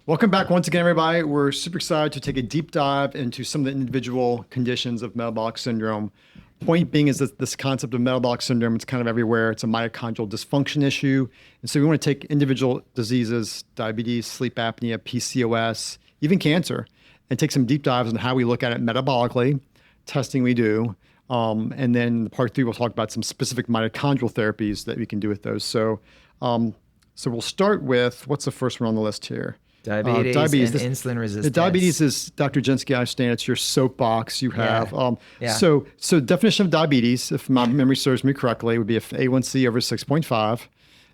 Welcome back once again, everybody. We're super excited to take a deep dive into some of the individual conditions of metabolic syndrome. Point being is that this concept of metabolic syndrome, it's kind of everywhere. It's a mitochondrial dysfunction issue. And so we want to take individual diseases, diabetes, sleep apnea, PCOS, even cancer, and take some deep dives on how we look at it metabolically, testing we do. And then part 3, we'll talk about some specific mitochondrial therapies that we can do with those. So we'll start with, what's the first one on the list here? Diabetes and insulin resistance. The diabetes is, Dr. Jenski, I understand it's your soapbox you have. Yeah. So definition of diabetes, if my memory serves me correctly, would be if A1C over 6.5.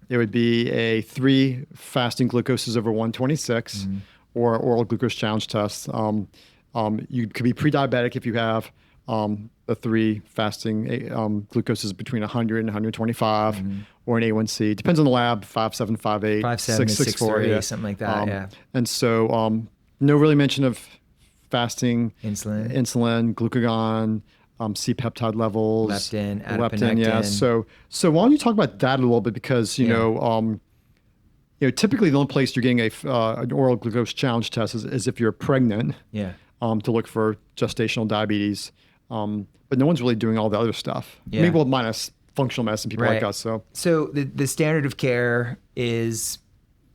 It would be a 3 fasting glucoses over 126 or oral glucose challenge test. You could be pre-diabetic if you have the 3 fasting glucoses between 100 and 125, or an A1C. Depends on the lab, 5.7, 5.8, 5.7 to 6.4, something like that, And so no really mention of fasting, insulin, glucagon, C-peptide levels, leptin, adiponectin. So why don't you talk about that a little bit? Because, you know, typically the only place you're getting an oral glucose challenge test is if you're pregnant, to look for gestational diabetes. But no one's really doing all the other stuff. Maybe well, minus functional medicine people like us. So the standard of care is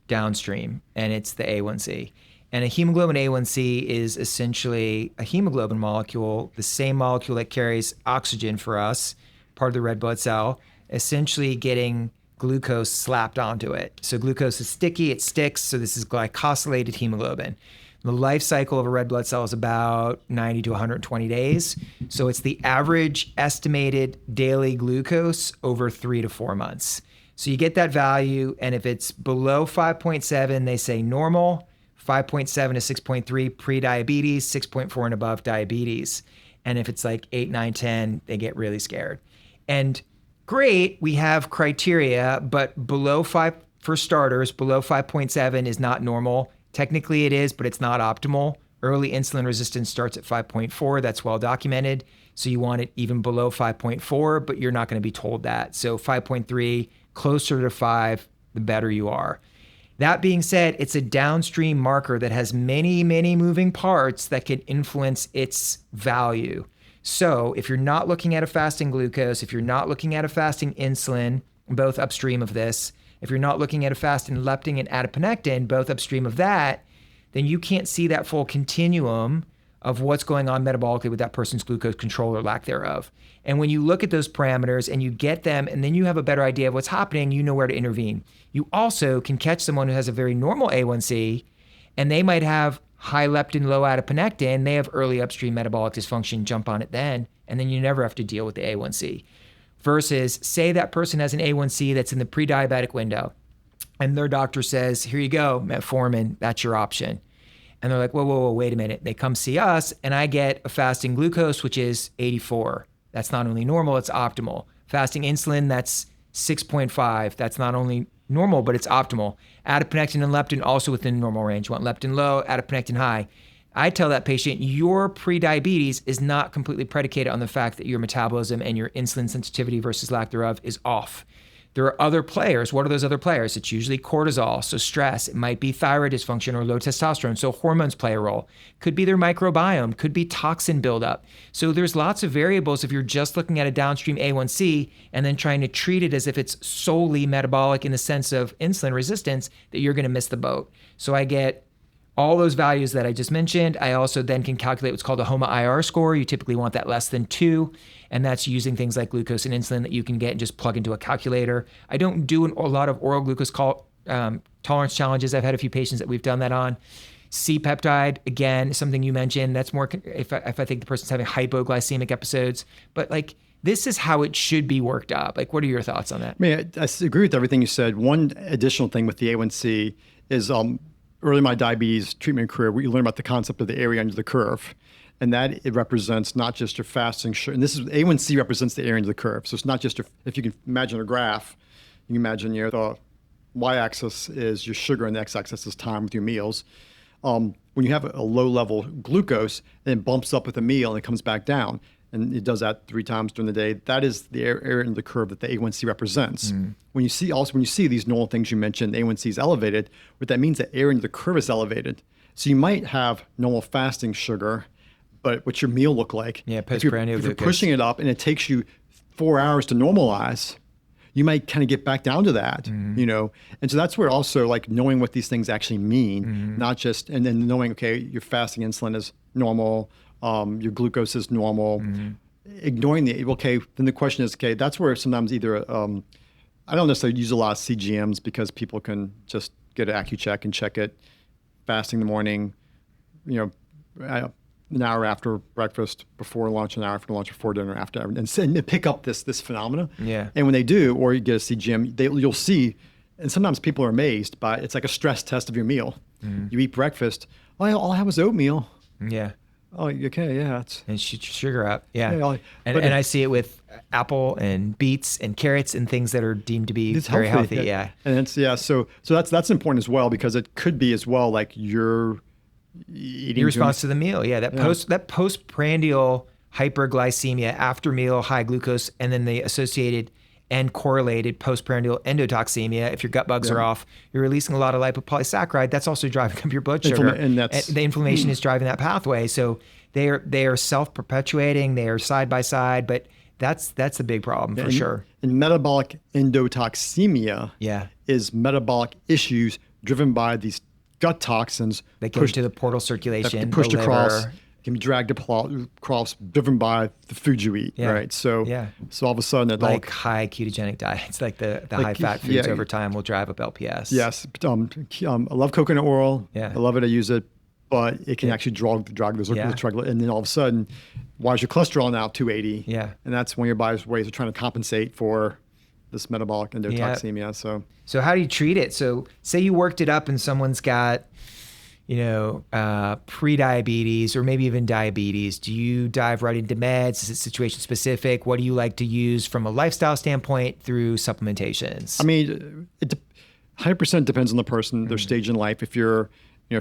downstream, and it's the A1C. And a hemoglobin A1C is essentially a hemoglobin molecule, the same molecule that carries oxygen for us, part of the red blood cell, essentially getting glucose slapped onto it. So glucose is sticky, it sticks, so this is glycosylated hemoglobin. The life cycle of a red blood cell is about 90 to 120 days. So it's the average estimated daily glucose over 3 to 4 months. So you get that value, and if it's below 5.7, they say normal, 5.7 to 6.3, pre-diabetes, 6.4 and above, diabetes. And if it's like 8, 9, 10, they get really scared. And great, we have criteria, but below 5, for starters, below 5.7 is not normal. Technically it is, but it's not optimal. Early insulin resistance starts at 5.4. That's well documented. So you want it even below 5.4, but you're not going to be told that. So 5.3, closer to 5, the better you are. That being said, it's a downstream marker that has many, many moving parts that can influence its value. So if you're not looking at a fasting glucose, if you're not looking at a fasting insulin, both upstream of this, if you're not looking at a fasting leptin and adiponectin, both upstream of that, then you can't see that full continuum of what's going on metabolically with that person's glucose control or lack thereof. And when you look at those parameters and you get them, and then you have a better idea of what's happening, you know where to intervene. You also can catch someone who has a very normal A1C, and they might have high leptin, low adiponectin. They have early upstream metabolic dysfunction, jump on it then, and then you never have to deal with the A1C. Versus, say that person has an A1C that's in the pre-diabetic window, and their doctor says, here you go, metformin, that's your option. And they're like, whoa, wait a minute. They come see us, and I get a fasting glucose, which is 84. That's not only normal, it's optimal. Fasting insulin, that's 6.5. That's not only normal, but it's optimal. Adiponectin and leptin also within normal range. You want leptin low, adiponectin high. I tell that patient, your pre-diabetes is not completely predicated on the fact that your metabolism and your insulin sensitivity versus lack thereof is off. There are other players. What are those other players? It's usually cortisol, so stress. It might be thyroid dysfunction or low testosterone, so hormones play a role. Could be their microbiome, could be toxin buildup. So there's lots of variables if you're just looking at a downstream A1C and then trying to treat it as if it's solely metabolic in the sense of insulin resistance, that you're gonna miss the boat. So I get all those values that I just mentioned. I also then can calculate what's called a HOMA-IR score. You typically want that less than 2, and that's using things like glucose and insulin that you can get and just plug into a calculator. I don't do a lot of oral glucose tolerance challenges. I've had a few patients that we've done that on. C-peptide, again, something you mentioned. That's more if I think the person's having hypoglycemic episodes. But like, this is how it should be worked up. Like, what are your thoughts on that? I agree with everything you said. One additional thing with the A1C is early in my diabetes treatment career, we learned about the concept of the area under the curve. And that it represents not just your fasting sugar, and this is A1C represents the area under the curve. So it's not just if you can imagine a graph, you can imagine the y-axis is your sugar and the x-axis is time with your meals. When you have a low level glucose, then it bumps up with a meal and it comes back down. and it does that 3 times during the day, that is the area in the curve that the A1C represents. When you see these normal things you mentioned, A1C is elevated, what that means, that area in the curve is elevated. So you might have normal fasting sugar, but what's your meal look like? Yeah, if you're pushing it up and it takes you 4 hours to normalize, you might kind of get back down to that, you know? And so that's where also like knowing what these things actually mean, not just, and then knowing, okay, your fasting insulin is normal, your glucose is normal, ignoring okay, then the question is, okay, that's where sometimes either, I don't necessarily use a lot of CGMs because people can just get an AccuCheck and check it fasting in the morning, you know, an hour after breakfast, before lunch, an hour after lunch, before dinner, after, and pick up this phenomena. Yeah. And when they do, or you get a CGM, you'll see, and sometimes people are amazed by, it's like a stress test of your meal. You eat breakfast, all I had was oatmeal. Yeah. Oh, okay, yeah. And shoot your sugar up. Yeah. Yeah, and I see it with apple and beets and carrots and things that are deemed to be very healthy. Yeah. And it's, so that's important as well, because it could be as well like you're eating your response to the meal. Yeah. That postprandial hyperglycemia, after meal high glucose, and then the associated and correlated postprandial endotoxemia. If your gut bugs are off, you're releasing a lot of lipopolysaccharide. That's also driving up your blood sugar. And the inflammation is driving that pathway. So they are self-perpetuating. They are side by side, but that's the big problem for sure. And metabolic endotoxemia is metabolic issues driven by these gut toxins that go to the portal circulation, that pushed across, can be dragged across, driven by the food you eat, right? So all of a sudden, it like high ketogenic diets, like the high fat foods over time will drive up LPS. Yes, I love coconut oil. I love it. I use it, but it can actually drag those triglycerides, and then all of a sudden, why is your cholesterol now 280? Yeah, and that's one of your body's ways of trying to compensate for this metabolic endotoxemia. So how do you treat it? So say you worked it up and someone's got, pre-diabetes or maybe even diabetes. Do you dive right into meds? Is it situation specific? What do you like to use from a lifestyle standpoint through supplementations? I mean, it 100% depends on the person, their stage in life. If you're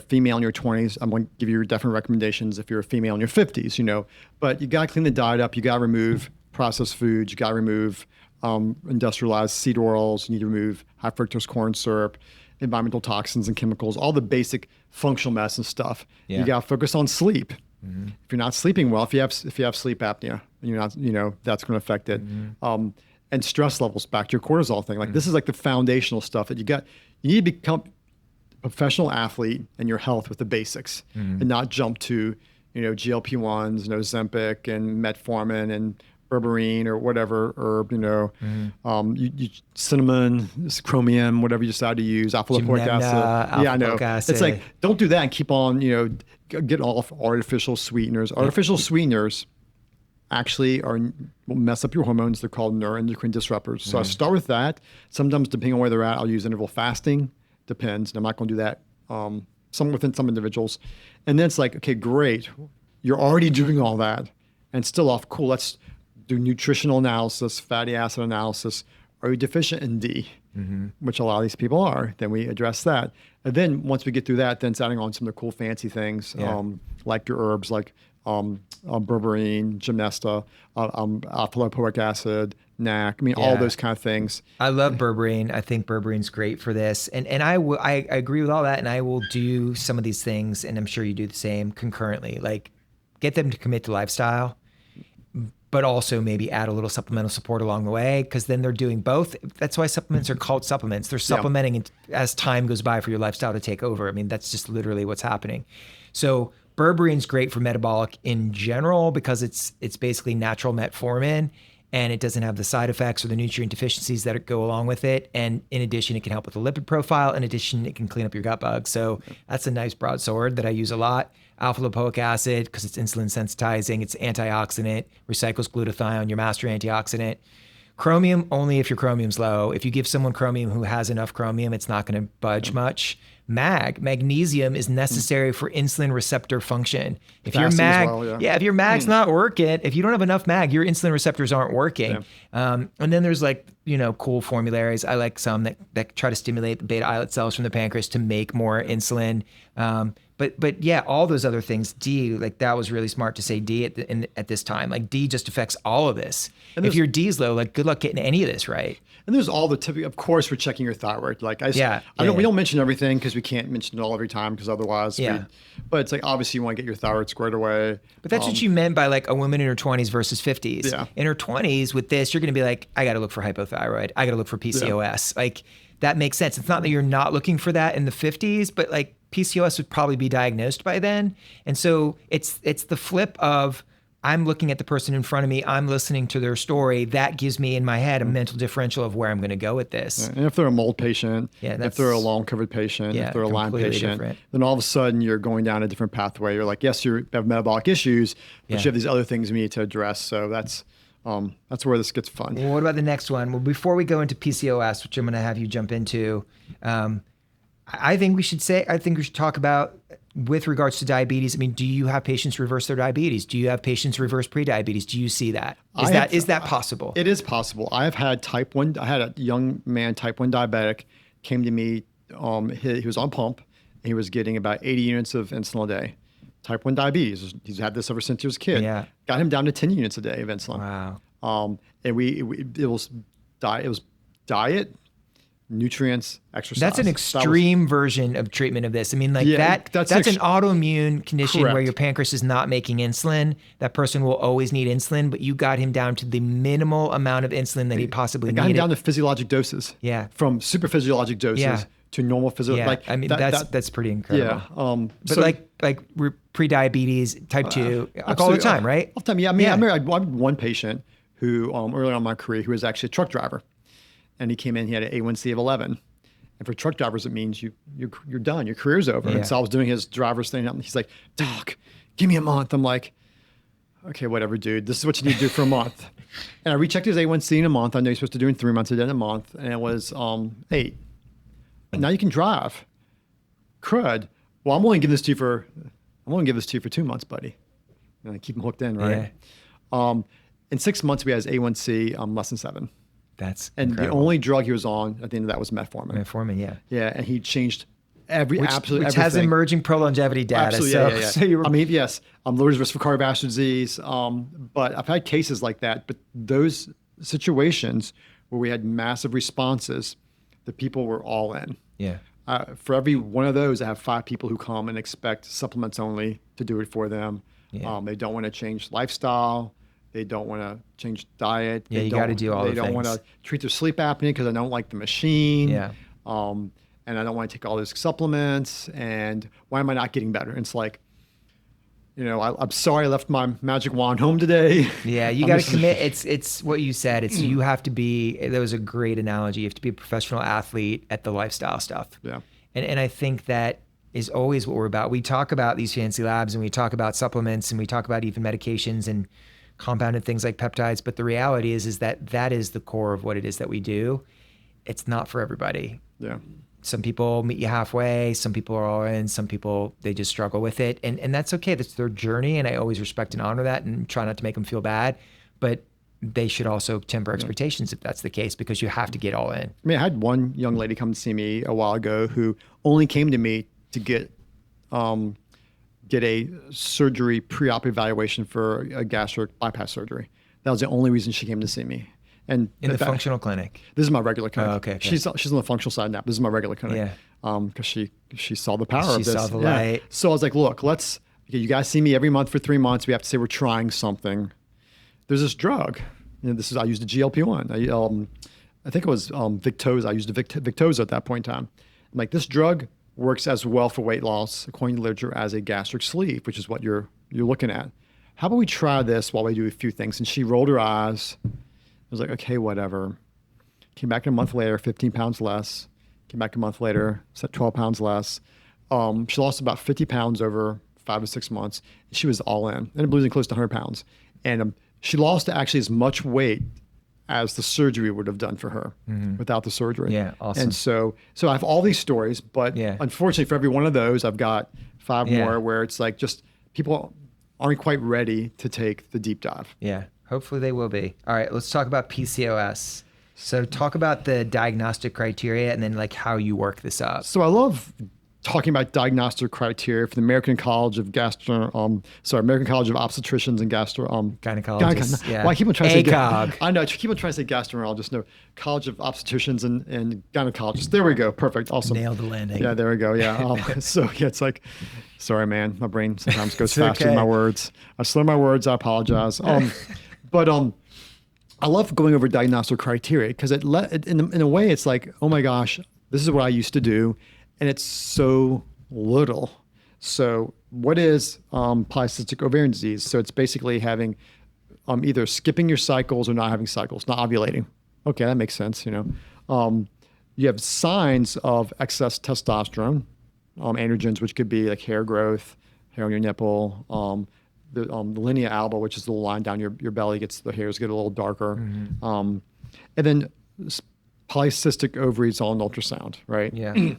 female in your 20s, I'm going to give you different recommendations. If you're a female in your 50s, but you got to clean the diet up. You got to remove processed foods. You got to remove industrialized seed oils. You need to remove high fructose corn syrup, environmental toxins and chemicals, all the basic functional medicine stuff. You got to focus on sleep. If you're not sleeping well, if you have sleep apnea, you're not, that's going to affect it. And stress levels, back to your cortisol thing. Like this is like the foundational stuff that you need to become a professional athlete in your health with the basics and not jump to, GLP-1s, Ozempic and metformin and berberine or whatever herb, cinnamon, chromium, whatever you decide to use, alpha-lipoic acid. It's like, don't do that and keep on, get off artificial sweeteners. Artificial sweeteners actually will mess up your hormones. They're called neuroendocrine disruptors. So I start with that. Sometimes, depending on where they're at, I'll use interval fasting. Depends. And I'm not going to do that within some individuals. And then it's like, okay, great. You're already doing all that and still off. Cool. Let's do nutritional analysis, fatty acid analysis. Are you deficient in D? Which a lot of these people are. Then we address that. And then once we get through that, then it's adding on some of the cool fancy things, like your herbs, like berberine, gymnesta, alpha-lipoic acid, NAC. I mean, all those kind of things. I love berberine. I think berberine's great for this. And I agree with all that. And I will do some of these things, and I'm sure you do the same concurrently. Like, get them to commit to lifestyle, but also maybe add a little supplemental support along the way, because then they're doing both. That's why supplements are called supplements. They're supplementing as time goes by for your lifestyle to take over. I mean, that's just literally what's happening. So berberine's great for metabolic in general because it's basically natural metformin, and it doesn't have the side effects or the nutrient deficiencies that go along with it. And in addition, it can help with the lipid profile. In addition, it can clean up your gut bugs. So that's a nice broadsword that I use a lot. Alpha-lipoic acid, because it's insulin sensitizing, it's antioxidant, recycles glutathione, your master antioxidant. Chromium, only if your chromium's low. If you give someone chromium who has enough chromium, it's not going to budge much. Magnesium is necessary for insulin receptor function. If your Fasting as mag, well, yeah. if your mag's not working, if you don't have enough mag, your insulin receptors aren't working. And then there's like, cool formularies. I like some that try to stimulate the beta islet cells from the pancreas to make more insulin. But yeah, all those other things, D, like that was really smart to say D at this time. Like D just affects all of this. And if your D's low, like good luck getting any of this right. And there's all the typical, of course, we're checking your thyroid. Like we don't mention everything because we can't mention it all every time because otherwise, but it's like, obviously you want to get your thyroid squared away. But that's what you meant by like a woman in her 20s versus 50s. Yeah. In her 20s with this, you're going to be like, I got to look for hypothyroid. I got to look for PCOS. Yeah. Like that makes sense. It's not that you're not looking for that in the 50s, but like PCOS would probably be diagnosed by then. And so it's the flip of, I'm looking at the person in front of me, I'm listening to their story. That gives me in my head a mental differential of where I'm going to go with this. And if they're a mold patient, if they're a long COVID patient, if they're a Lyme patient, then all of a sudden you're going down a different pathway. You're like, yes, you have metabolic issues, but you have these other things we need to address. So that's where this gets fun. Well, what about the next one? Well, before we go into PCOS, which I'm going to have you jump into, I think we should talk about, with regards to diabetes. I mean, do you have patients reverse their diabetes? Do you have patients reverse pre-diabetes? Do you see that? Is that possible? It is possible. I had a young man, type 1 diabetic, came to me. He was on pump and he was getting about 80 units of insulin a day. Type 1 diabetes. He's had this ever since he was a kid. Yeah. Got him down to 10 units a day of insulin. Wow. And it was diet, nutrients, exercise. That's an extreme version of treatment of this. I mean, like that's an autoimmune condition where your pancreas is not making insulin. That person will always need insulin, but you got him down to the minimal amount of insulin that he possibly needed. Got him down to physiologic doses. Yeah. From super physiologic doses to normal physiologic. Yeah. Like, I mean, that's pretty incredible. Yeah. But so, pre-diabetes, type 2, all the time, right? All the time. Yeah. I had one patient who early on in my career, who was actually a truck driver. And he came in, he had an A1C of 11. And for truck drivers, it means you're done, your career's over. Yeah. And so I was doing his driver's thing. And he's like, Doc, give me a month. I'm like, okay, whatever, dude. This is what you need to do for a month. And I rechecked his A1C in a month. I know you're supposed to do it in 3 months. I did it in a month. And it was 8. And now you can drive. Crud. Well, I'm only giving this to you for 2 months, buddy. And I keep him hooked in, right? Yeah. In 6 months, we had his A1C less than 7. That's and incredible. The only drug he was on at the end of that was metformin. Metformin, yeah. Yeah, and he changed which everything. Has emerging pro-longevity data. Absolutely, yeah. So yes, lowers risk for cardiovascular disease. But I've had cases like that. But those situations where we had massive responses, the people were all in. Yeah. For every one of those, I have 5 people who come and expect supplements only to do it for them. Yeah. They don't want to change lifestyle. They don't want to change diet. Yeah, you got to do all the things. They don't want to treat their sleep apnea because I don't like the machine. Yeah. And I don't want to take all these supplements. And why am I not getting better? And it's like, I'm sorry I left my magic wand home today. Yeah, you got to commit. It's what you said. It's you have to be. That was a great analogy. You have to be a professional athlete at the lifestyle stuff. Yeah. And I think that is always what we're about. We talk about these fancy labs and we talk about supplements and we talk about even medications and compounded things like peptides, but the reality is that is the core of what it is that we do. It's not for everybody. Yeah. Some people meet you halfway, some people are all in, some people, they just struggle with it. And that's okay. That's their journey. And I always respect and honor that and try not to make them feel bad, but they should also temper expectations if that's the case, because you have to get all in. I mean, I had one young lady come to see me a while ago who only came to me to get a surgery pre-op evaluation for a gastric bypass surgery. That was the only reason she came to see me. And in the functional clinic. This is my regular clinic. Oh, okay. She's on the functional side now. This is my regular clinic. Yeah. Because she saw the power of this. She saw the light. So I was like, look, you guys see me every month for 3 months. We have to say we're trying something. There's this drug. I used a GLP-1. I think it was Victoza. I used a Victoza at that point in time. I'm like, this drug works as well for weight loss, according to literature, as a gastric sleeve, which is what you're looking at. How about we try this while we do a few things? And she rolled her eyes. I was like, okay, whatever. Came back a month later, 15 pounds less. Came back a month later, 12 pounds less. She lost about 50 pounds over 5 to 6 months. She was all in. Ended up losing close to 100 pounds. And she lost actually as much weight as the surgery would have done for her without the surgery. Yeah, awesome. And so I have all these stories, but unfortunately for every one of those, I've got 5 more where it's like just people aren't quite ready to take the deep dive. Yeah, hopefully they will be. All right, let's talk about PCOS. So talk about the diagnostic criteria and then like how you work this up. So I love talking about diagnostic criteria for the American College of American College of Obstetricians and Gynecologists. Well, I keep on trying to say ACOG. I know. I keep on trying to say gastroenterologists. No, College of Obstetricians and Gynecologists. There we go. Perfect. Awesome. Nailed the landing. Yeah, there we go. Yeah. So yeah, it's like, sorry, man. My brain sometimes goes faster than my words. I slur my words. I apologize. But I love going over diagnostic criteria because in a way it's like, oh my gosh, this is what I used to do. And it's so little. So what is polycystic ovarian disease? So it's basically having either skipping your cycles or not having cycles, not ovulating. Okay, that makes sense. You have signs of excess testosterone, androgens, which could be like hair growth, hair on your nipple, the linea alba, which is the line down your belly, the hairs get a little darker. And then polycystic ovaries on ultrasound, right? Yeah.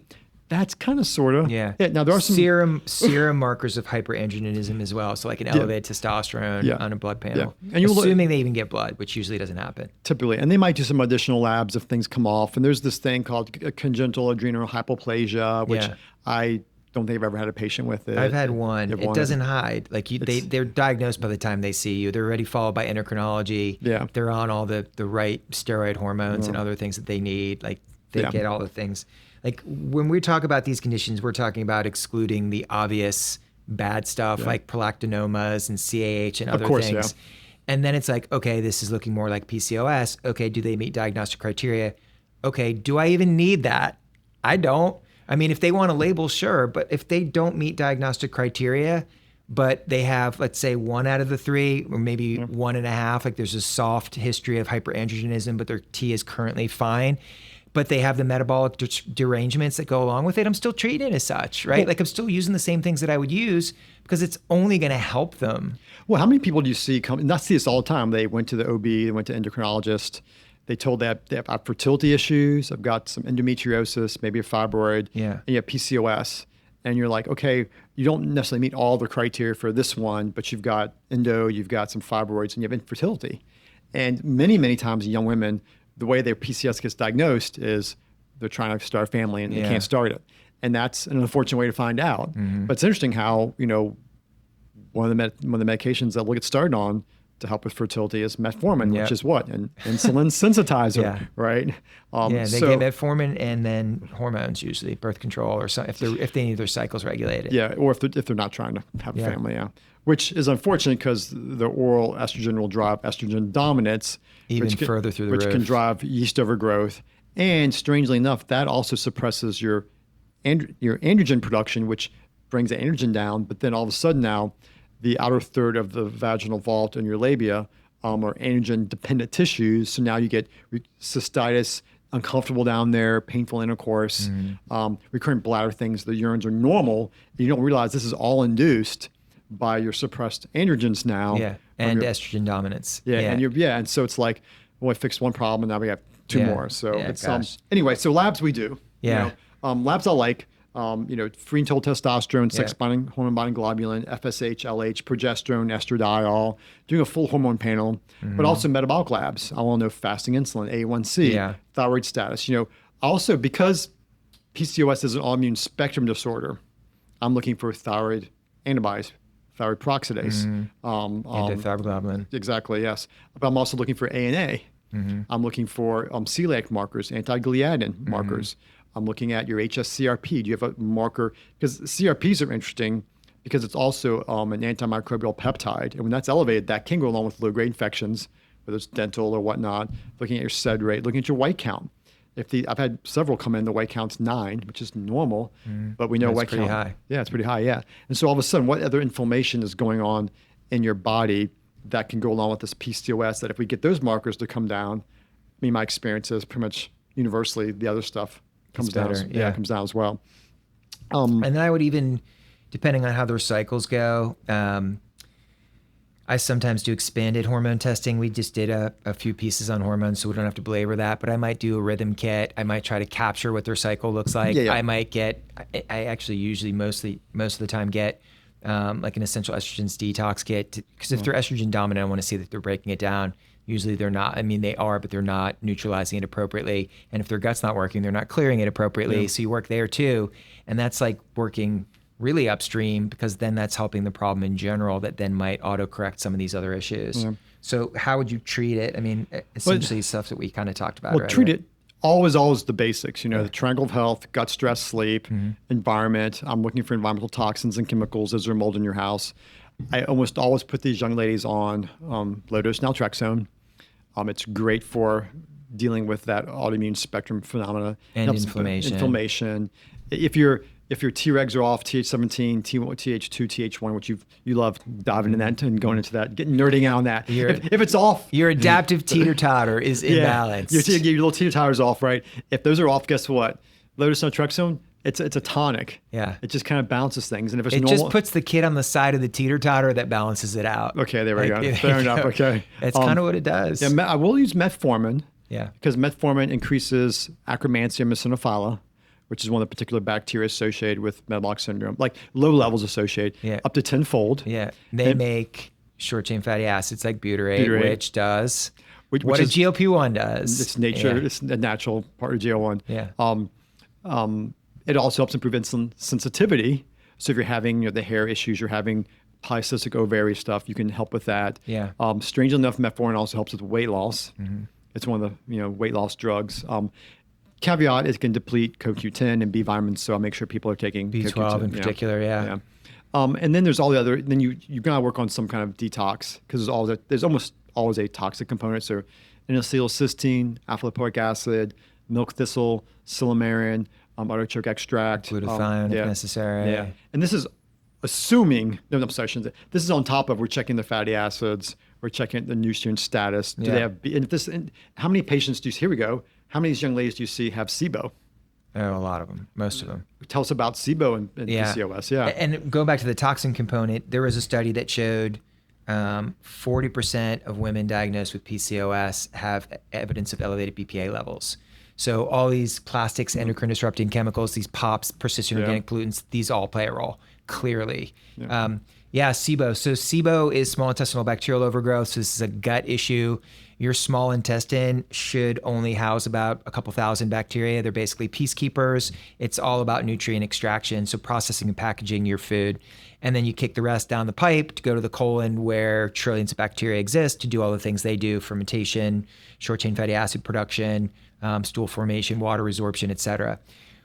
That's kind of sort of. Yeah. Now there are some serum markers of hyperandrogenism as well. So like an elevated testosterone on a blood panel. Yeah. And assuming they even get blood, which usually doesn't happen. Typically. And they might do some additional labs if things come off. And there's this thing called congenital adrenal hypoplasia, which I don't think I've ever had a patient with it. I've had one. It doesn't hide. Like they're diagnosed by the time they see you. They're already followed by endocrinology. Yeah. They're on all the right steroid hormones and other things that they need. Like they get all the things. Like when we talk about these conditions, we're talking about excluding the obvious bad stuff like prolactinomas and CAH and other things. Yeah. And then it's like, okay, this is looking more like PCOS. Okay, do they meet diagnostic criteria? Okay, do I even need that? I don't. I mean, if they want a label, sure. But if they don't meet diagnostic criteria, but they have, let's say, 1 out of the 3, or maybe 1.5, like there's a soft history of hyperandrogenism, but their T is currently fine, but they have the metabolic derangements that go along with it, I'm still treating it as such, right? Like I'm still using the same things that I would use because it's only going to help them. Well, how many people do you see come, and I see this all the time, they went to the OB, they went to endocrinologist, they told that they have fertility issues, I've got some endometriosis, maybe a fibroid, and you have PCOS. And you're like, okay, you don't necessarily meet all the criteria for this one, but you've got endo, you've got some fibroids, and you have infertility. And many, many times young women, the way their PCOS gets diagnosed is they're trying to start a family and they can't start it. And that's an unfortunate way to find out. But it's interesting how, one of the medications that we'll get started on to help with fertility is metformin, which is what? An insulin sensitizer, right? They get metformin and then hormones usually, birth control, or if they need their cycles regulated. Yeah, or if they're not trying to have a family, which is unfortunate because the oral estrogen will drive estrogen dominance, even further through the roof, which can drive yeast overgrowth. And strangely enough, that also suppresses your androgen production, which brings the androgen down. But then all of a sudden now, the outer third of the vaginal vault and your labia are androgen-dependent tissues. So now you get cystitis, uncomfortable down there, painful intercourse, recurrent bladder things. The urines are normal. You don't realize this is all induced by your suppressed androgens now. Yeah, and estrogen dominance. And so it's like, well, I fixed one problem and now we have 2 more. So it's anyway. So labs we do. Labs I like. Free and total testosterone, sex-binding, hormone-binding globulin, FSH, LH, progesterone, estradiol, doing a full hormone panel, but also metabolic labs. I want to know fasting insulin, A1C, thyroid status. Also because PCOS is an autoimmune spectrum disorder, I'm looking for thyroid antibodies, thyroid peroxidase. Antithyroglobulin. Exactly, yes. But I'm also looking for ANA. I'm looking for celiac markers, anti-gliadin markers. I'm looking at your HSCRP. Do you have a marker? Because CRPs are interesting because it's also an antimicrobial peptide. And when that's elevated, that can go along with low-grade infections, whether it's dental or whatnot. Looking at your SED rate, looking at your white count. I've had several come in, the white count's 9, which is normal, but we know white count. It's pretty high. Yeah, it's pretty high, yeah. And so all of a sudden, what other inflammation is going on in your body that can go along with this PCOS, that if we get those markers to come down, my experience is pretty much universally the other stuff comes down. Comes down as well. And then I would even, depending on how their cycles go, I sometimes do expanded hormone testing. We just did a few pieces on hormones, so we don't have to belabor that. But I might do a rhythm kit. I might try to capture what their cycle looks like. Yeah. I might get. I actually usually most of the time get like an essential estrogens detox kit, because if they're estrogen dominant, I want to see that they're breaking it down. Usually they're not. I mean, they are, but they're not neutralizing it appropriately. And if their gut's not working, they're not clearing it appropriately. Yeah. So you work there too, and that's like working really upstream, because then that's helping the problem in general that then might autocorrect some of these other issues. Yeah. So how would you treat it? I mean, essentially stuff that we kind of talked about. Well, right? treat it always the basics, the triangle of health, gut, stress, sleep, environment. I'm looking for environmental toxins and chemicals. Is there mold in your house? I almost always put these young ladies on low-dose naltrexone. It's great for dealing with that autoimmune spectrum phenomena. And Helps inflammation. If your Tregs are off, Th17, Th2, Th1, which you love diving in that and going into that, getting nerding out on that. If it's off, your adaptive teeter-totter is imbalanced. Your little teeter-totter's off, right? If those are off, guess what? Low-dose naltrexone, it's a tonic. Yeah. It just kind of balances things. And if it's It normal, just puts the kid on the side of the teeter-totter that balances it out. Okay, there we go. There Fair you enough. go. Okay. That's kind of what it does. Yeah, I will use metformin. Yeah. Because metformin increases Akkermansia eosinophila, which is one of the particular bacteria associated with metabolic syndrome, like low levels associated, up to tenfold. Yeah. They make short-chain fatty acids like butyrate, which does what a GLP-1 does. It's nature. Yeah. It's a natural part of GLP-1. Yeah. It also helps improve insulin sensitivity. So if you're having the hair issues, you're having polycystic ovary stuff, you can help with that. Yeah. Strangely enough, metformin also helps with weight loss. Mm-hmm. It's one of the weight loss drugs. Caveat: it can deplete CoQ10 and B vitamins, so I'll make sure people are taking B12 CoQ10, in particular. Yeah. And then there's all the other. Then you gotta work on some kind of detox, because there's almost always a toxic component. So, N-acetylcysteine, alpha lipoic acid, milk thistle, silymarin, artichoke extract, glutathione if necessary. Yeah, and this is assuming. No, I'm sorry. This is on top of we're checking the fatty acids, we're checking the nutrient status. Do they have? And how many patients do you? Here we go. How many of these young ladies do you see have SIBO? Oh, a lot of them, most of them. Tell us about SIBO and PCOS. Yeah. And going back to the toxin component, there was a study that showed 40% of women diagnosed with PCOS have evidence of elevated BPA levels. So all these plastics, endocrine disrupting chemicals, these POPs, persistent organic pollutants, these all play a role, clearly. SIBO. So SIBO is small intestinal bacterial overgrowth. So this is a gut issue. Your small intestine should only house about a couple thousand bacteria. They're basically peacekeepers. It's all about nutrient extraction, so processing and packaging your food. And then you kick the rest down the pipe to go to the colon, where trillions of bacteria exist to do all the things they do: fermentation, short-chain fatty acid production, stool formation, water resorption, etc.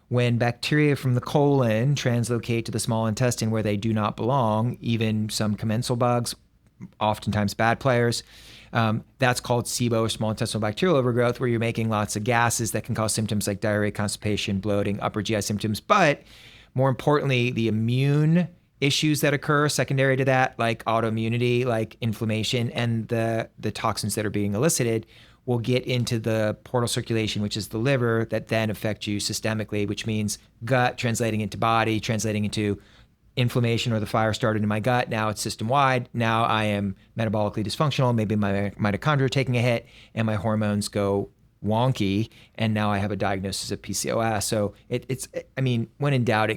When bacteria from the colon translocate to the small intestine where they do not belong, even some commensal bugs, oftentimes bad players, that's called SIBO, or small intestinal bacterial overgrowth, where you're making lots of gases that can cause symptoms like diarrhea, constipation, bloating, upper GI symptoms. But more importantly, the immune issues that occur secondary to that, like autoimmunity, like inflammation, and the toxins that are being elicited will get into the portal circulation, which is the liver, that then affect you systemically, which means gut translating into body, translating into inflammation, or the fire started in my gut. Now it's system-wide. Now I am metabolically dysfunctional. Maybe my mitochondria are taking a hit and my hormones go wonky, and now I have a diagnosis of PCOS. So when in doubt,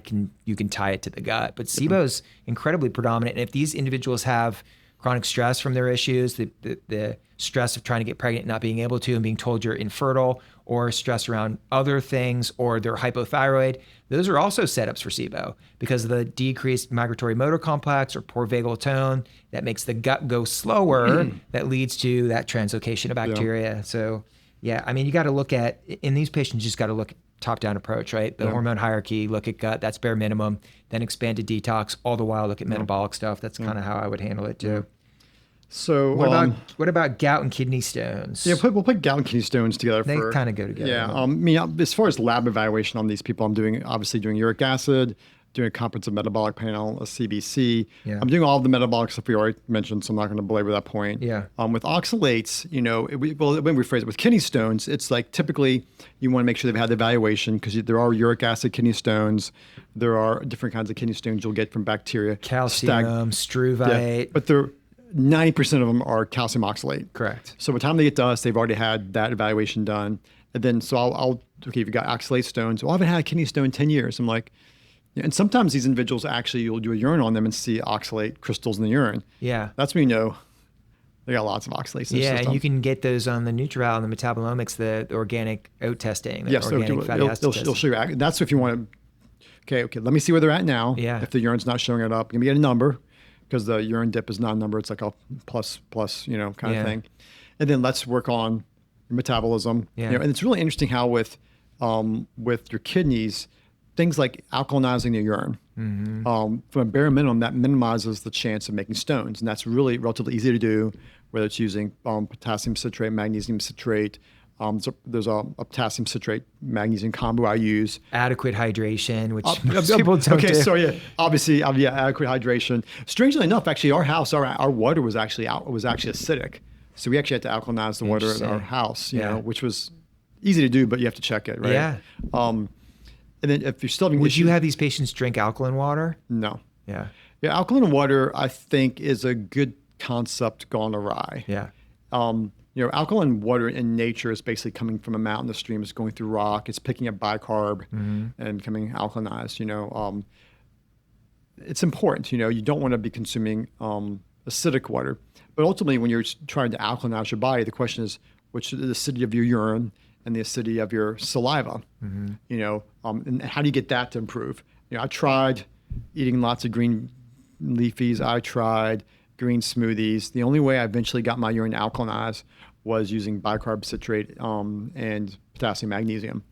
you can tie it to the gut. But SIBO is incredibly predominant. And if these individuals have chronic stress from their issues, the stress of trying to get pregnant, not being able to, and being told you're infertile, or stress around other things, or they're hypothyroid, those are also setups for SIBO, because of the decreased migratory motor complex or poor vagal tone that makes the gut go slower, that leads to that translocation of bacteria. Yeah. So, you got to look at, in these patients, you just got to look at top-down approach, right? The hormone hierarchy, look at gut, that's bare minimum, then expanded detox, all the while look at metabolic stuff. That's kind of how I would handle it too. So what about gout and kidney stones? Yeah, we'll put gout and kidney stones together. They kind of go together. Yeah. As far as lab evaluation on these people, I'm doing uric acid, doing a comprehensive metabolic panel, a CBC. Yeah. I'm doing all of the metabolic stuff we already mentioned, so I'm not going to belabor that point. Yeah. With oxalates, when we phrase it with kidney stones, it's like typically you want to make sure they've had the evaluation, because there are uric acid kidney stones. There are different kinds of kidney stones you'll get from bacteria. Calcium, struvite. Yeah, but they're 90% of them are calcium oxalate. Correct. So by the time they get to us, they've already had that evaluation done. And then, so okay, if you got oxalate stones, well, I haven't had a kidney stone in 10 years. I'm like, and sometimes these individuals actually, you'll do a urine on them and see oxalate crystals in the urine. Yeah. That's when you know they got lots of oxalates in the system. And you can get those on the NutriRal and the metabolomics, the organic out testing, the yes, organic fatty acid testing. it'll show you. That's if you want to, okay, let me see where they're at now. Yeah. If the urine's not showing it up, give me a number, because the urine dip is not a number. It's like a plus, kind of thing. And then let's work on your metabolism. Yeah. And it's really interesting how with your kidneys, things like alkalinizing the urine, from a bare minimum, that minimizes the chance of making stones. And that's really relatively easy to do, whether it's using potassium citrate, magnesium citrate. There's a potassium citrate magnesium combo I use. Adequate hydration, which most people don't do. So obviously, adequate hydration. Strangely enough, actually, our house, our water was actually acidic. So we actually had to alkalinize the water in our house, you know, which was easy to do, but you have to check it, right? Yeah. And then if you're still having Would you have these patients drink alkaline water? No. Yeah. Yeah, alkaline water, I think, is a good concept gone awry. Yeah. Alkaline water in nature is basically coming from a mountain, the stream is going through rock, it's picking up bicarb and becoming alkalinized. It's important, you don't want to be consuming acidic water. But ultimately, when you're trying to alkalinize your body, the question is, which is the acidity of your urine and the acidity of your saliva, and how do you get that to improve? I tried eating lots of green leafies. I tried green smoothies. The only way I eventually got my urine alkalinized was using bicarb citrate and potassium magnesium.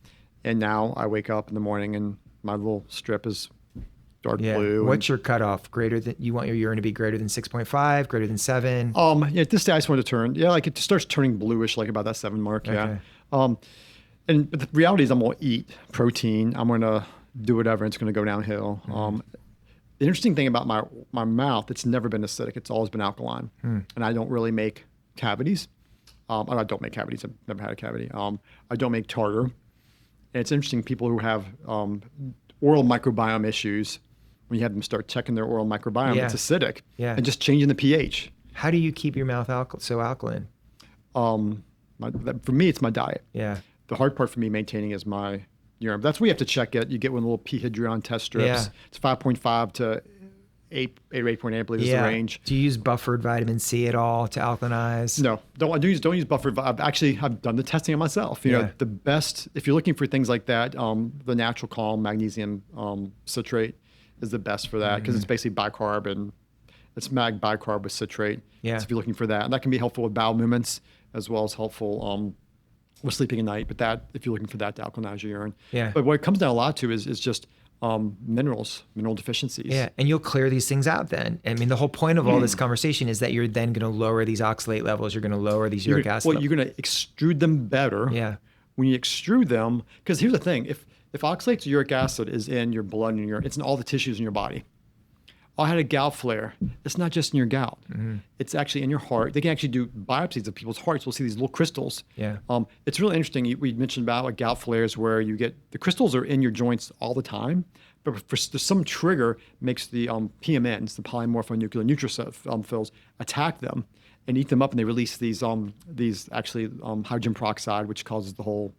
And now I wake up in the morning and my little strip is dark blue. What's your cutoff? You want your urine to be greater than 6.5, greater than 7? At this day I just want to turn, it starts turning bluish, like about that 7 mark. Okay. But the reality is I'm going to eat protein. I'm going to do whatever. It's going to go downhill. The interesting thing about my mouth, it's never been acidic. It's always been alkaline. And I don't really make cavities. I don't make cavities. I've never had a cavity. I don't make tartar. And it's interesting, people who have oral microbiome issues, when you have them start checking their oral microbiome, it's acidic. Yeah. And just changing the pH. How do you keep your mouth so alkaline? For me, it's my diet. Yeah. The hard part for me maintaining is my urine. That's where you have to check it. You get one little pHydrion test strips. Yeah. It's 5.5 to 8 or 8.8, I believe is the range. Do you use buffered vitamin C at all to alkalinize? No, don't use buffered. I've done the testing on myself. The best, if you're looking for things like that, the natural calm magnesium citrate is the best for that, because it's basically bicarb, and it's mag bicarb with citrate. Yeah. So if you're looking for that, and that can be helpful with bowel movements as well as helpful with sleeping at night. But that, if you're looking for that to alkalinize your urine. Yeah. But what it comes down a lot to is just mineral deficiencies. Yeah, and you'll clear these things out then. I mean, the whole point of all this conversation is that you're then going to lower these oxalate levels. You're going to lower these uric acid levels. You're going to extrude them better. Yeah. When you extrude them, because here's the thing, if oxalates uric acid is in your blood and your urine, it's in all the tissues in your body. I had a gout flare. It's not just in your gout. It's actually in your heart. They can actually do biopsies of people's hearts. We'll see these little crystals. Yeah. It's really interesting. We mentioned about like gout flares where you get the crystals are in your joints all the time, but for some trigger makes the PMNs, the polymorphonuclear neutrophils, attack them and eat them up, and they release these hydrogen peroxide, which causes the whole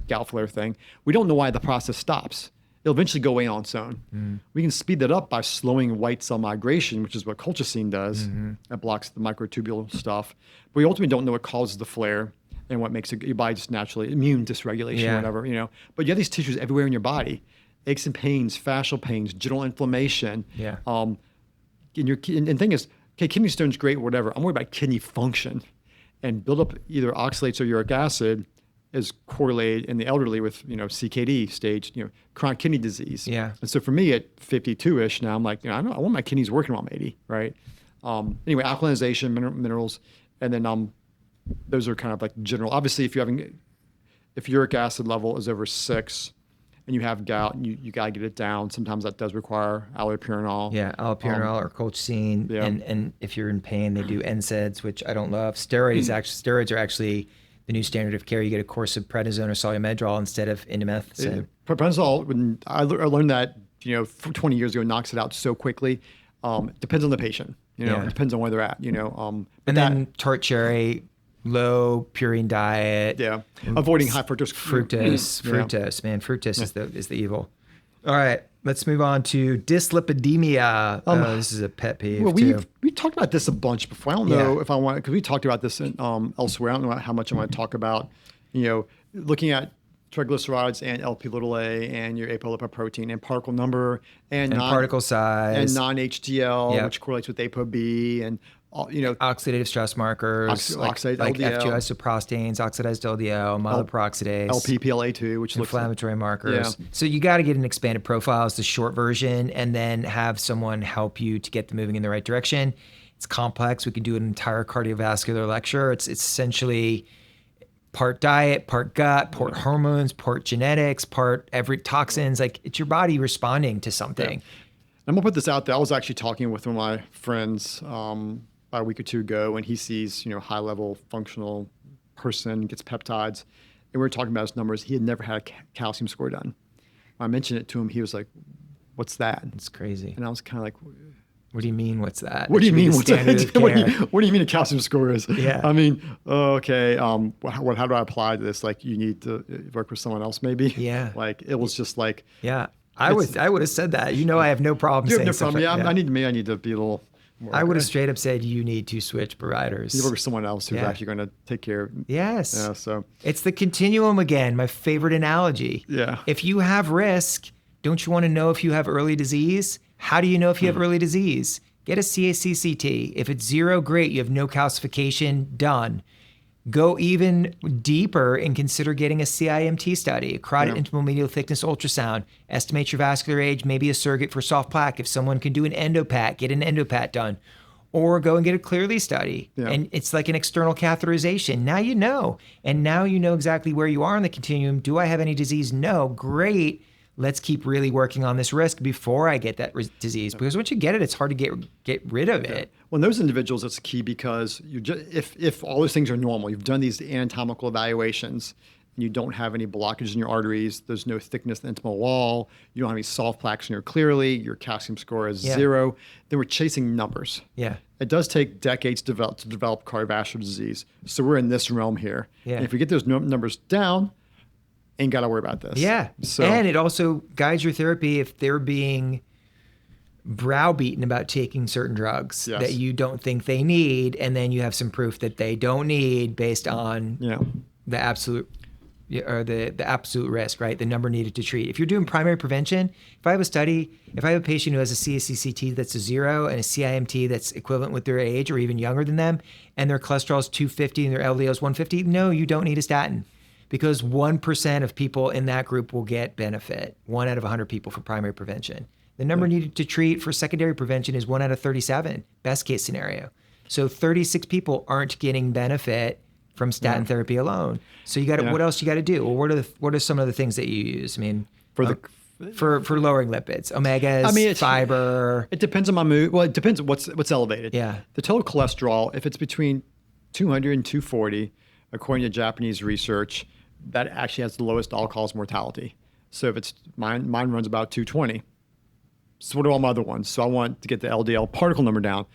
gout flare thing. We don't know why the process stops. It'll eventually go away on its own. We can speed that up by slowing white cell migration, which is what colchicine does. That blocks the microtubule stuff. But we ultimately don't know what causes the flare and what makes your body just naturally immune dysregulation, whatever, But you have these tissues everywhere in your body: aches and pains, fascial pains, general inflammation. Yeah. And the thing is, okay, kidney stone's great, whatever. I'm worried about kidney function, and build up either oxalates or uric acid is correlated in the elderly with, CKD stage, chronic kidney disease. Yeah. And so for me at 52-ish now, I'm like, I want my kidneys working while I'm 80, right? Anyway, alkalinization, minerals, and then those are kind of like general. Obviously, if uric acid level is over 6 and you have gout, you got to get it down. Sometimes that does require allopurinol. Yeah, allopurinol or colchicine. Yeah. And if you're in pain, they do NSAIDs, which I don't love. Steroids are actually the new standard of care. You get a course of prednisone or solumedrol instead of indomethacin. Prednisol, I learned that 20 years ago, knocks it out so quickly. Depends on the patient. You know, Yeah. it depends on where they're at. You know, And then tart cherry, low purine diet. yeah, avoiding high fructose. Fructose, man, fructose is the evil. All right, let's move on to dyslipidemia. This is a pet peeve Well, too. we talked about this a bunch before. I don't know if I want, because we talked about this in, elsewhere. I don't know how much I want to talk about, you know, looking at triglycerides and LP(a) and your apolipoprotein and particle number and particle size and non-HDL, Yep. which correlates with ApoB and all, you know, oxidative stress markers oxidized like LDL. F2-isoprostanes, oxidized LDL, myeloperoxidase, LPPLA2, which looks inflammatory markers. Yeah. So you got to get an expanded profile as the short version, and then have someone help you to get them moving in the right direction. It's complex. We can do an entire cardiovascular lecture. It's essentially part diet, part gut, part hormones, part genetics, part every toxins. Like, it's your body responding to something. I'm gonna put this out there. I was actually talking with one of my friends about a week or two ago, and he sees, you know, high level functional person, gets peptides, and we were talking about his numbers. He had never had a calcium score done. I mentioned it to him. He was like, "What's that?" It's crazy. And I was kind of like, What do you mean? What's that? "What do you It should be mean? the What's standard that? of What do care. you mean a calcium score is?" Yeah. I mean, okay. How do I apply to this? Like, you need to work with someone else, maybe. Yeah. Like, it was just like. Yeah. I would have said that. You know, I have no problem You have saying no stuff problem. like Yeah, that. I need to be a little more. I would have straight up said you need to switch providers. You work with someone else who's Yeah. actually going to take care. Yes. Yeah. So. It's the continuum again, my favorite analogy. Yeah. If you have risk, don't you want to know if you have early disease? How do you know if you have early disease? Get a CACCT. If it's 0, great. You have no calcification, done. Go even deeper and consider getting a CIMT study, a carotid intimal medial thickness ultrasound. Estimate your vascular age, maybe a surrogate for soft plaque. If someone can do an endopat, get an endopat done. Or go and get a Clearly study. Yeah. And it's like an external catheterization. Now you know. And now you know exactly where you are in the continuum. Do I have any disease? No. Great. Let's keep really working on this risk before I get that disease. Because once you get it, it's hard to get rid of it. Well, in those individuals, it's key because if all those things are normal, you've done these anatomical evaluations, and you don't have any blockages in your arteries, there's no thickness in the intimal wall, you don't have any soft plaques in your Clearly, your calcium score is 0, then we're chasing numbers. Yeah. It does take decades to develop cardiovascular disease. So we're in this realm here. Yeah. And if we get those numbers down, ain't got to worry about this. Yeah. So, And it also guides your therapy if they're being browbeaten about taking certain drugs Yes. that you don't think they need, and then you have some proof that they don't need based on the absolute or the absolute risk, right? The number needed to treat. If you're doing primary prevention, if I have a patient who has a CACCT that's a 0 and a CIMT that's equivalent with their age or even younger than them, and their cholesterol is 250 and their LDL is 150, no, you don't need a statin. Because 1% of people in that group will get benefit, 1 out of 100 people for primary prevention. The number needed to treat for secondary prevention is 1 out of 37, best case scenario. So 36 people aren't getting benefit from statin therapy alone. So you got to, what else you got to do? Well, what are some of the things that you use? I mean, for lowering lipids, omegas, fiber. It depends on my mood. Well, it depends what's elevated. Yeah. The total cholesterol, if it's between 200 and 240, according to Japanese research, that actually has the lowest all-cause mortality. So if it's mine runs about 220. So what are all my other ones? So I want to get the LDL particle number down.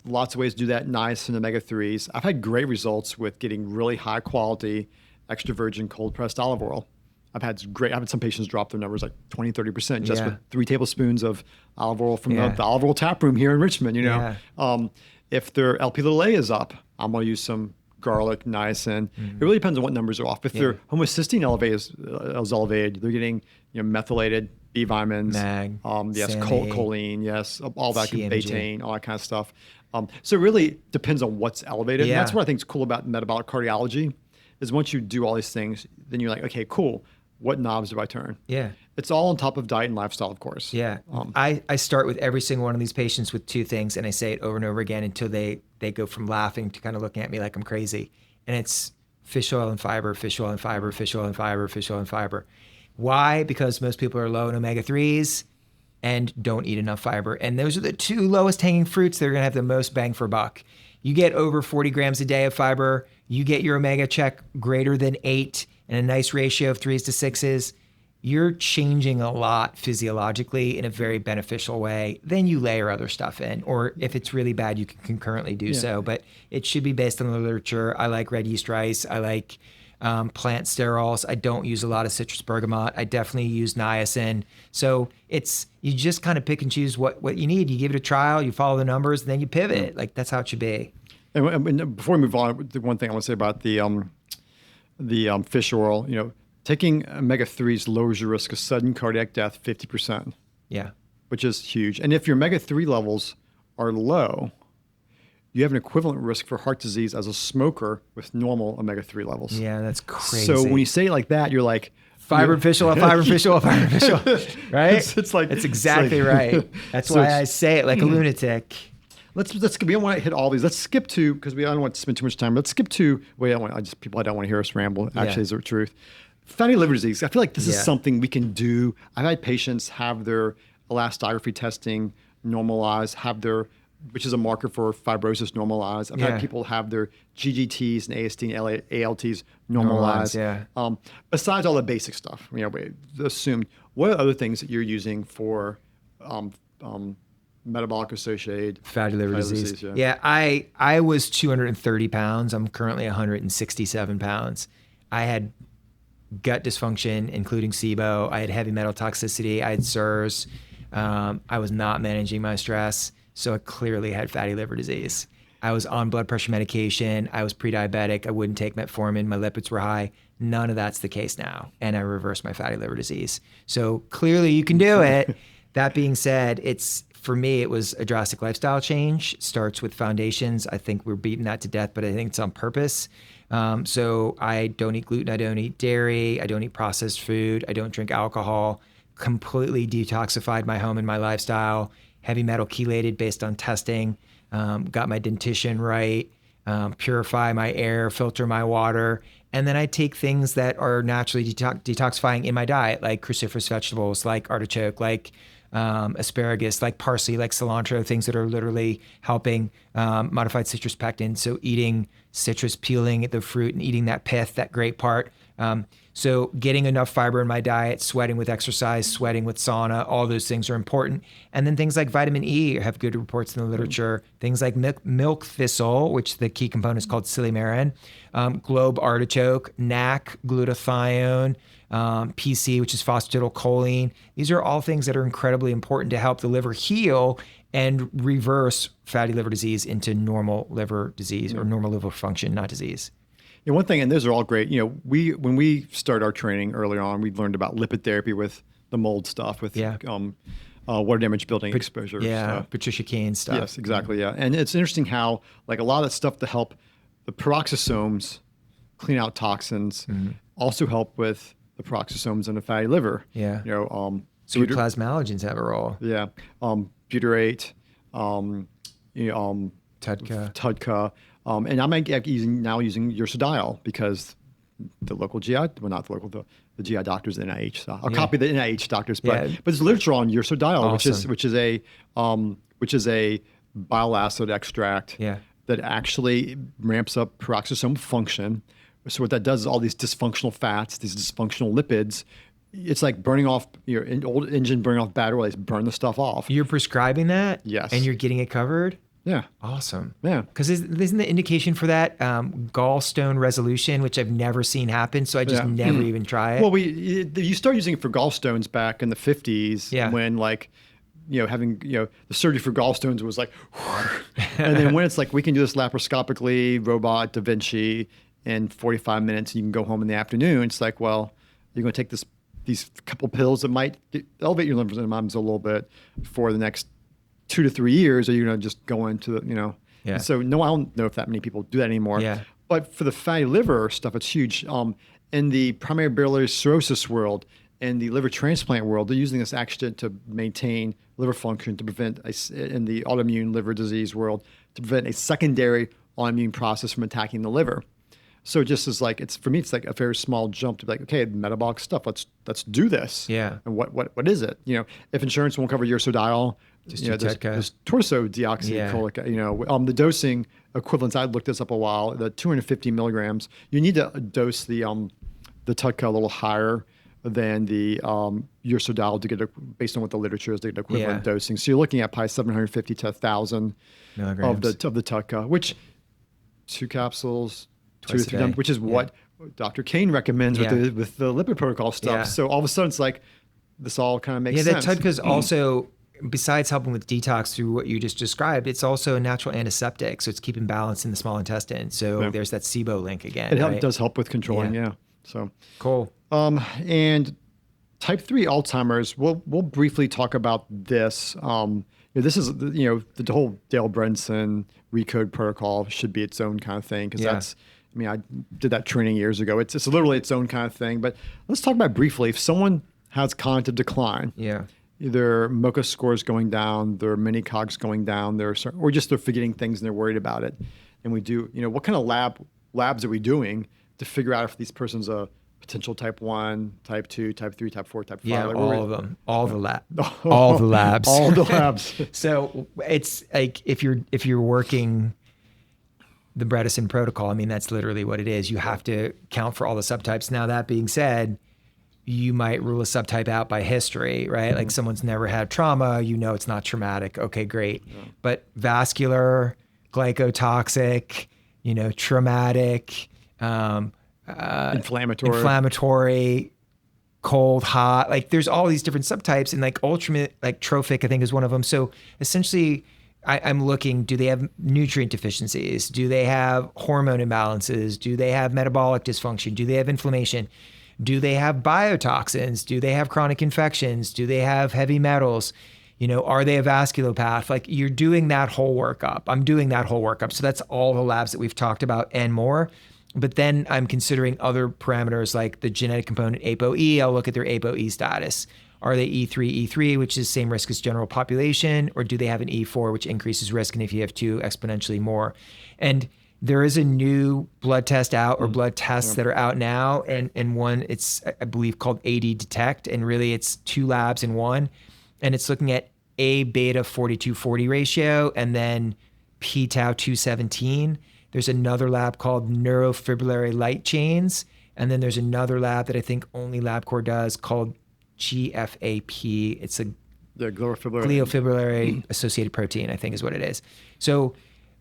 Lots of ways to do that. Niacin, omega-3s. I've had great results with getting really high quality extra virgin cold pressed olive oil. I've had some patients drop their numbers like 20, 30% just with 3 tablespoons of olive oil from the olive oil tap room here in Richmond, you know. Yeah. If their LP(a) is up, I'm going to use some garlic, niacin. It really depends on what numbers are off. If their homocysteine is elevated, they're getting methylated B vitamins, mag, choline, all that, CMG. betaine, all that kind of stuff. So it really depends on what's elevated. Yeah. And that's what I think is cool about metabolic cardiology is once you do all these things, then you're like, okay, cool. What knobs do I turn? Yeah. It's all on top of diet and lifestyle, of course. Yeah. I start with every single one of these patients with 2 things, and I say it over and over again until they go from laughing to kind of looking at me like I'm crazy. And it's fish oil and fiber, fish oil and fiber, fish oil and fiber, fish oil and fiber. Why? Because most people are low in omega-3s and don't eat enough fiber. And those are the 2 lowest hanging fruits that are going to have the most bang for buck. You get over 40 grams a day of fiber, you get your omega check greater than 8 and a nice ratio of 3s to 6s, you're changing a lot physiologically in a very beneficial way. Then you layer other stuff in, or if it's really bad, you can concurrently do so. But it should be based on the literature. I like red yeast rice. I like plant sterols. I don't use a lot of citrus bergamot. I definitely use niacin. So you just kind of pick and choose what you need. You give it a trial, you follow the numbers, and then you pivot. Like that's how it should be. And before we move on, the one thing I want to say about the fish oil, taking omega-3s lowers your risk of sudden cardiac death 50%. Yeah. Which is huge. And if your omega-3 levels are low, you have an equivalent risk for heart disease as a smoker with normal omega-3 levels. Yeah, that's crazy. So when you say it like that, you're like, fiber fish oil, right? It's like that's exactly right. That's why I say it like a lunatic. Let's we don't want to hit all these. Let's skip to, because I don't want to spend too much time. Let's skip to people I don't want to hear us ramble. Actually, is the truth. Fatty liver disease. I feel like this is something we can do. I've had patients have their elastography testing normalized, which is a marker for fibrosis normalized. I've had people have their GGTs and AST and ALTs normalized. Besides all the basic stuff, we assumed. What are other things that you're using for metabolic associated fatty liver disease? I was 230 pounds. I'm currently 167 pounds. I had gut dysfunction, including SIBO. I had heavy metal toxicity. I had SIRS. I was not managing my stress. So I clearly had fatty liver disease. I was on blood pressure medication. I was pre-diabetic. I wouldn't take metformin. My lipids were high. None of that's the case now. And I reversed my fatty liver disease. So clearly you can do it. That being said, for me, it was a drastic lifestyle change. It starts with foundations. I think we're beating that to death, but I think it's on purpose. So I don't eat gluten. I don't eat dairy. I don't eat processed food. I don't drink alcohol. Completely detoxified my home and my lifestyle. Heavy metal chelated based on testing. Got my dentition right. Purify my air, filter my water. And then I take things that are naturally detoxifying in my diet, like cruciferous vegetables, like artichoke, like asparagus, like parsley, like cilantro, things that are literally helping modified citrus pectin. So eating citrus, peeling the fruit and eating that pith, that great part. So getting enough fiber in my diet, sweating with exercise, sweating with sauna, all those things are important. And then things like vitamin E have good reports in the literature. Things like milk thistle, which the key component is called silymarin, globe artichoke, NAC, glutathione, PC, which is phosphatidylcholine. These are all things that are incredibly important to help the liver heal and reverse fatty liver disease into normal liver disease or normal liver function, not disease. One thing, and those are all great. When we started our training earlier on, we learned about lipid therapy with the mold stuff, with water damage building exposure. Patricia Kane stuff. Yes, exactly. Yeah, and it's interesting how a lot of stuff to help the peroxisomes clean out toxins also help with the peroxisomes in the fatty liver. Yeah. So plasmalogens have a role. Yeah. Butyrate. TUDCA. And I'm using ursodiol because the local GI, the GI doctors, the NIH. So I'll copy the NIH doctors, but there's literature on ursodiol, which is a bile acid extract that actually ramps up peroxisome function. So what that does is all these dysfunctional fats, these dysfunctional lipids. It's like burning off your old engine, burning off bad oil. Burn the stuff off. You're prescribing that? Yes. And you're getting it covered? Yeah. Awesome. Yeah. Because isn't the indication for that gallstone resolution, which I've never seen happen, so I just never even try it? Well, you start using it for gallstones back in the 50s when having the surgery for gallstones was like, and then when it's like we can do this laparoscopically, robot, Da Vinci, in 45 minutes, and you can go home in the afternoon. It's like, well, you're going to take these couple pills that might elevate your lymphocytes a little bit for the next 2 to 3 years, or you're going to just go into the, And so no, I don't know if that many people do that anymore. Yeah. But for the fatty liver stuff, it's huge. In the primary biliary cirrhosis world, in the liver transplant world, they're using this actually to maintain liver function, to prevent, in the autoimmune liver disease world, to prevent a secondary autoimmune process from attacking the liver. So just as for me, it's like a very small jump to be like, okay, metabolic stuff, let's do this. Yeah. And what is it? If insurance won't cover ursodiol, there's torso deoxycholic. The dosing equivalents, I looked this up a while, the 250 milligrams. You need to dose the TUDCA a little higher than the ursodiol to get based on what the literature is to get equivalent Yeah. dosing. So you're looking at probably 750 to 1,000 of the TUDCA, which 2 capsules, Twice 2 to a 3 times, day. which is what Dr. Kane recommends Yeah. with the lipid protocol stuff. Yeah. So all of a sudden it's like this all kind of makes Yeah, sense. that TUDCA is also, besides helping with detox through what you just described, it's also a natural antiseptic. So it's keeping balance in the small intestine. So Yeah. there's that SIBO link again. It right? does help with controlling, Yeah. yeah. So Cool. and type 3 Alzheimer's, we'll briefly talk about this. This is, the whole Dale Bredesen recode protocol should be its own kind of thing because Yeah. I did that training years ago. It's literally its own kind of thing. But let's talk about briefly, if someone has cognitive decline, Yeah. their MoCA scores going down, their mini cogs going down, or just they're forgetting things and they're worried about it. And we do, what kind of labs are we doing to figure out if these persons are potential type 1, type 2, type 3, type 4, type 5? Yeah, Like, all of them, all the labs. All the labs. So it's like if you're working the Bredesen protocol, I mean, that's literally what it is. You have to count for all the subtypes. Now, that being said, you might rule a subtype out by history, right? Like someone's never had trauma, it's not traumatic. Okay, great. Yeah. But vascular, glycotoxic, traumatic, inflammatory, cold, hot, like there's all these different subtypes, and like ultimate, like trophic, I think is one of them. So essentially I'm looking, do they have nutrient deficiencies? Do they have hormone imbalances? Do they have metabolic dysfunction? Do they have inflammation? Do they have biotoxins? Do they have chronic infections? Do they have heavy metals? Are they a vasculopath? Like you're doing that whole workup. I'm doing that whole workup. So that's all the labs that we've talked about and more. But then I'm considering other parameters like the genetic component ApoE. I'll look at their ApoE status. Are they E3, which is same risk as general population, or do they have an E4, which increases risk? And if you have 2, exponentially more. And there is a new blood test out, or blood tests that are out now. And one, it's, I believe, called AD Detect. And really it's 2 labs in one. And it's looking at A beta 42/40 ratio and then p-tau 217. There's another lab called neurofibrillary light chains. And then there's another lab that I think only LabCorp does called GFAP. It's a gliofibrillary associated protein, I think is what it is. So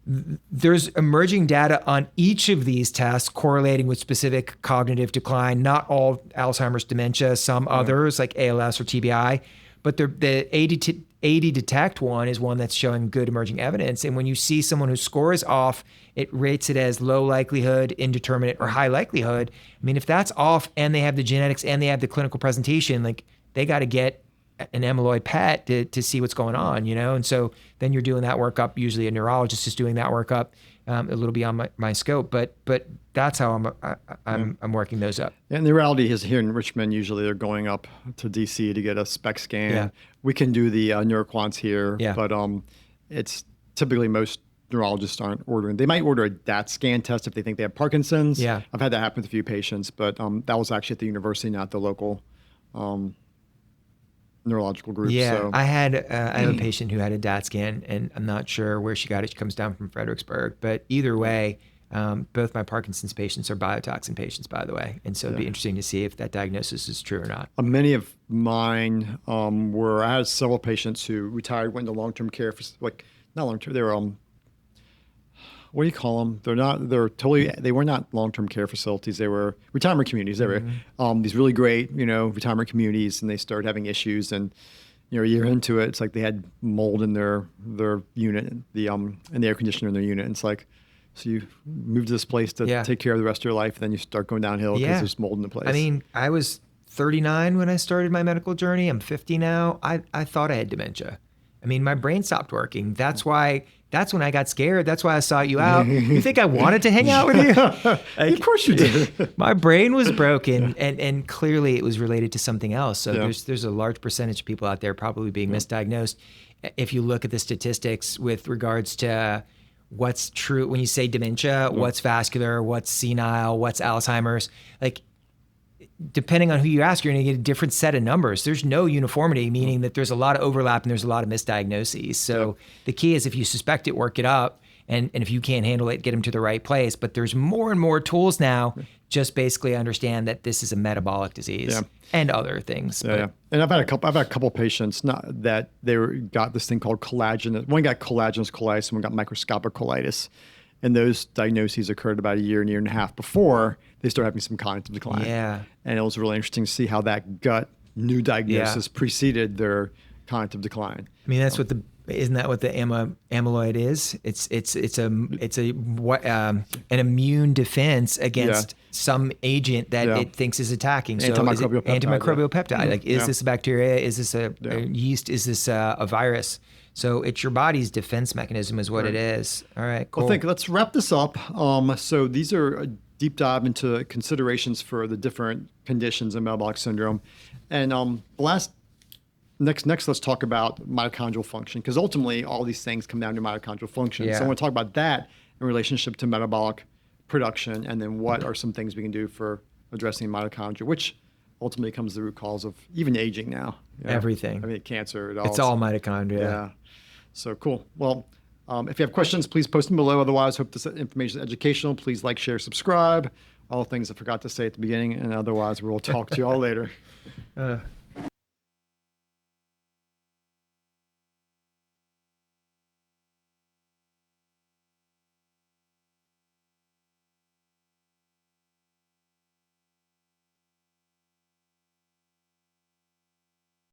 there's emerging data on each of these tests correlating with specific cognitive decline, not all Alzheimer's dementia, some others like ALS or TBI, but the AD Detect one is one that's showing good emerging evidence. And when you see someone whose score is off, it rates it as low likelihood, indeterminate, or high likelihood. I mean, if that's off and they have the genetics and they have the clinical presentation, like they got to get an amyloid PET to see what's going on, And so then you're doing that workup. Usually a neurologist is doing that workup, a little beyond my scope, but that's how I'm working those up. And the reality is here in Richmond, usually they're going up to DC to get a SPECT scan. Yeah. We can do the neuroquants here, but it's typically most neurologists aren't ordering. They might order a DAT scan test if they think they have Parkinson's. Yeah. I've had that happen with a few patients, but that was actually at the university, not the local neurological group. Yeah, So. I have a patient who had a DAT scan, and I'm not sure where she got it. She comes down from Fredericksburg, but either way, both my Parkinson's patients are biotoxin patients, by the way, and so it'd be interesting to see if that diagnosis is true or not. Many of mine I had several patients who retired, went into long-term care for not long-term. They were what do you call them? They were not long-term care facilities. They were retirement communities. They were these really great, retirement communities, and they started having issues. And, a year into it, it's like they had mold in their unit, and the air conditioner in their unit. And it's like, so you move to this place to take care of the rest of your life, and then you start going downhill because there's mold in the place. I mean, I was 39 when I started my medical journey. I'm 50 now. I thought I had dementia. I mean, my brain stopped working. That's when I got scared. That's why I sought you out. You think I wanted to hang out with you? Of course you did. My brain was broken, and clearly it was related to something else. So there's a large percentage of people out there probably being misdiagnosed. If you look at the statistics with regards to what's true, when you say dementia, what's vascular, what's senile, what's Alzheimer's, like depending on who you ask, you're going to get a different set of numbers. There's no uniformity, meaning that there's a lot of overlap and there's a lot of misdiagnoses. So the key is if you suspect it, work it up. And if you can't handle it, get them to the right place. But there's more and more tools now. Just basically understand that this is a metabolic disease and other things. Yeah. And I've had a couple patients that got this thing called collagen. One got collagenous colitis, one got microscopic colitis. And those diagnoses occurred about a year and a half before they started having some cognitive decline. Yeah. And it was really interesting to see how that gut new diagnosis preceded their cognitive decline. I mean, that's isn't that what the amyloid is? It's an immune defense against some agent that it thinks is attacking. So Antimicrobial peptide. Antimicrobial peptide. Like, is this a bacteria? Is this a yeast? Is this a virus? So it's your body's defense mechanism is what it is. All right, cool. Well, let's wrap this up. So these are a deep dive into considerations for the different conditions in metabolic syndrome. And next, let's talk about mitochondrial function, because ultimately all these things come down to mitochondrial function. Yeah. So I want to talk about that in relationship to metabolic production, and then what are some things we can do for addressing mitochondria, which ultimately comes the root cause of even aging now. Everything. I mean, cancer. It's all mitochondria. Yeah. So cool. Well, if you have questions, please post them below. Otherwise, hope this information is educational. Please like, share, subscribe. All the things I forgot to say at the beginning. And otherwise, we'll talk to you all later.